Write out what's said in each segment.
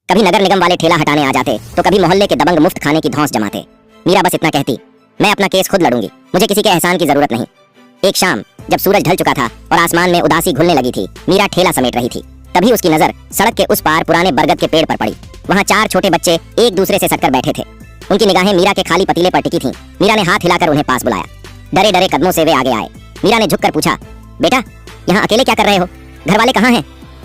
कभी नगर निगम वाले ठेला हटाने आ जाते तो कभी मोहल्ले के दबंग मुफ्त खाने की धौंस जमाते। मीरा बस इतना कहती, मैं अपना केस खुद लड़ूंगी, मुझे किसी के एहसान की जरूरत नहीं। एक शाम जब सूरज ढल चुका था और आसमान में उदासी घुलने लगी थी, मीरा ठेला समेट रही थी। तभी उसकी नजर सड़क के उस पार पुराने बरगद के पेड़ पर पड़ी। वहाँ 4 छोटे बच्चे एक दूसरे से सटकर बैठे थे। उनकी निगाहें मीरा के खाली पतीले पर टिकी थीं। मीरा ने हाथ हिलाकर उन्हें पास बुलाया। डरे डरे कदमों से वे आगे आए। मीरा ने झुककर पूछा, बेटा यहाँ अकेले क्या कर रहे हो? घर वाले कहाँ हैं?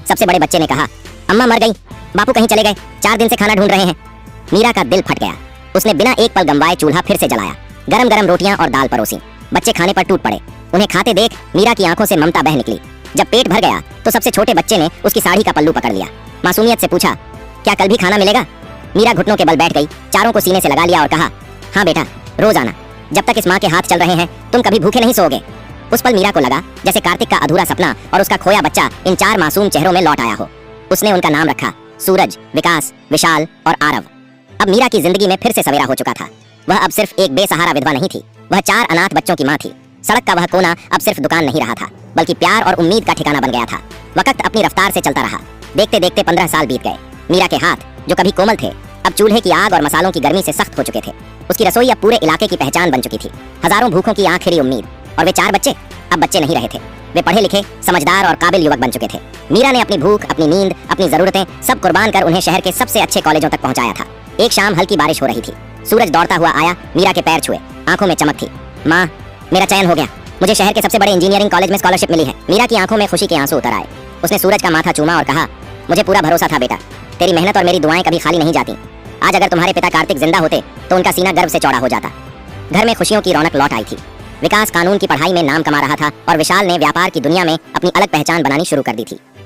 सबसे बड़े बच्चे ने कहा, अम्मा मर गई, बापू कहीं चले गए, 4 दिन से खाना ढूंढ रहे हैं। मीरा का दिल फट गया। उसने बिना एक पल गंवाए चूल्हा फिर से जलाया। गरम गरम रोटियां और दाल परोसी। बच्चे खाने पर टूट पड़े। उन्हें खाते देख मीरा की आंखों से ममता बह निकली। जब पेट भर गया तो सबसे छोटे बच्चे ने उसकी साड़ी का पल्लू पकड़ लिया। मासूमियत से पूछा, क्या कल भी खाना मिलेगा? मीरा घुटनों के बल बैठ गई, चारों को सीने से लगा लिया और कहा, हाँ बेटा, रोज आना। जब तक इस माँ के हाथ चल रहे हैं तुम कभी भूखे नहीं सोओगे। उस पल मीरा को लगा जैसे कार्तिक का अधूरा सपना और उसका खोया बच्चा इन 4 मासूम चेहरों में लौट आया हो। उसने उनका नाम रखा, सूरज, विकास, विशाल और आरव। अब मीरा की जिंदगी में फिर से सवेरा हो चुका था। वह अब सिर्फ एक बेसहारा विधवा नहीं थी, वह 4 अनाथ बच्चों की माँ थी। सड़क का वह कोना अब सिर्फ दुकान नहीं रहा था, बल्कि प्यार और उम्मीद का ठिकाना बन गया था। वक्त अपनी रफ्तार से चलता रहा। देखते देखते 15 साल बीत गए। मीरा के हाथ जो कभी कोमल थे, अब चूल्हे की आग और मसालों की गर्मी से सख्त हो चुके थे। उसकी रसोई अब पूरे इलाके की पहचान बन चुकी थी। हजारों भूखों की आंख खिली उम्मीद। और वे 4 बच्चे अब बच्चे नहीं रहे थे। वे पढ़े लिखे, समझदार और काबिल युवक बन चुके थे। मीरा ने अपनी भूख, अपनी नींद, अपनी जरूरतें सब कुर्बान कर उन्हें शहर के सबसे अच्छे कॉलेजों तक पहुंचाया था। एक शाम हल्की बारिश हो रही थी। सूरज दौड़ता हुआ आया, मीरा के पैर छुए, आंखों में चमक थी। माँ, मेरा चयन हो गया, मुझे शहर के सबसे बड़े इंजीनियरिंग कॉलेज में स्कॉलरशिप मिली है। मीरा की आंखों में खुशी के आंसू उतर आए। उसने सूरज का माथा चूमा और कहा, मुझे पूरा भरोसा था बेटा, तेरी मेहनत और मेरी दुआएं कभी खाली नहीं जाती। आज अगर तुम्हारे पिता कार्तिक जिंदा होते तो उनका सीना गर्व से चौड़ा हो जाता। घर में खुशियों की रौनक लौट आई थी। विकास कानून की पढ़ाई में नाम कमा रहा था और विशाल ने व्यापार की दुनिया में अपनी अलग पहचान बनानी शुरू कर दी थी।